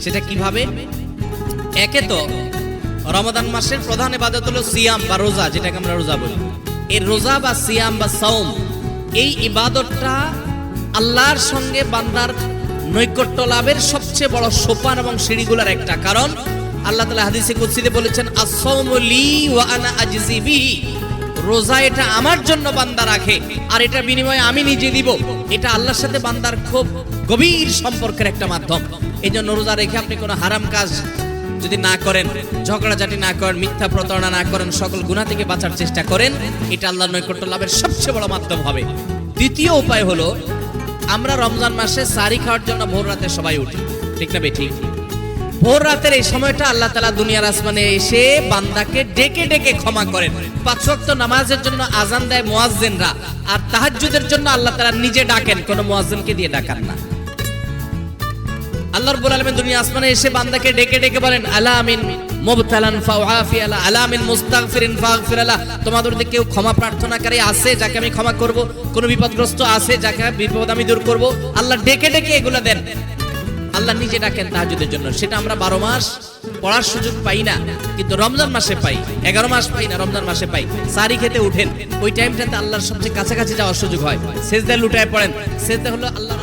সেটা কিভাবে? একে তো রমাদান মাসের প্রধান ইবাদত হলো সিয়াম বা রোজা, যেটাকে আমরা রোজা বলি। এই রোজা বা সিয়াম বা সাওম, এই ইবাদতটা আল্লাহর সঙ্গে বান্দার নৈকট্য লাভের সবচেয়ে বড় সোপান এবং সিঁড়িগুলোর একটা। কারণ আল্লাহ তাআলা হাদিসে কুদসিতে বলেছেন, আস-সাওমু লি ওয়া আনা আজজি বিহি, রোজা এটা আমার জন্য বান্দা রাখে আর এটা বিনিময়ে আমি নিজে দিব। এটা আল্লাহর সাথে বান্দার খুব গভীর সম্পর্কের একটা মাধ্যম। এই জন্য রোজা রেখে আপনি কোনো হারাম কাজ যদি না করেন, ঝগড়াঝাটি না করেন, মিথ্যা প্রতারণা না করেন, সকল গুনাহ থেকে বাঁচার চেষ্টা করেন, এটা আল্লাহর নৈকট্য লাভের সবচেয়ে বড় মাধ্যম হবে। দ্বিতীয় উপায় হলো, আমরা রমজান মাসে সাহরি খাওয়ার জন্য ভোর রাতে সবাই উঠি, ঠিক না বেঠিক? ভোর রাতের এই সময়টা আল্লাহ তাআলা দুনিয়ার আসমানে এসে বান্দাকে ডেকে ডেকে ক্ষমা করেন। 5 ওয়াক্ত নামাজের জন্য আজান দেয় মুয়াজ্জিনরা, আর তাহাজ্জুদের জন্য আল্লাহ তাআলা নিজে ডাকেন, কোনো মুয়াজ্জিনকে দিয়ে ডাকান না। আল্লাহ রাব্বুল আলামিন দুনিয়া আসমানে এসে বান্দাকে ডেকে ডেকে বলেন, আলা মিন মুবতালান ফাউআফি আলা, আলা মিন মুস্তাগফিরিন ফাগফির আলা, তোমাদের মধ্যে কেউ ক্ষমা প্রার্থনাকারী আছে যাকে আমি ক্ষমা করব? কোন বিপদগ্রস্ত আছে যাকে বিপদ আমি দূর করব? আল্লাহ ডেকে ডেকে এগুলো দেন। আল্লাহ নিজে ডাকেন তাহাজ্জুদের জন্য। সেটা আমরা 12 মাস পড়ার সুযোগ পাই না, কিন্তু রমজান মাসে পাই। 11 মাস পাই না, রমজান মাসে পাই। সাহরি খেতে উঠেন, ওই টাইমটাতে আল্লাহর সবচেয়ে কাছাকাছি যাওয়ার সুযোগ হয়। সেজদায় লুটায় পড়েন। সেজদা হলো আল্লাহর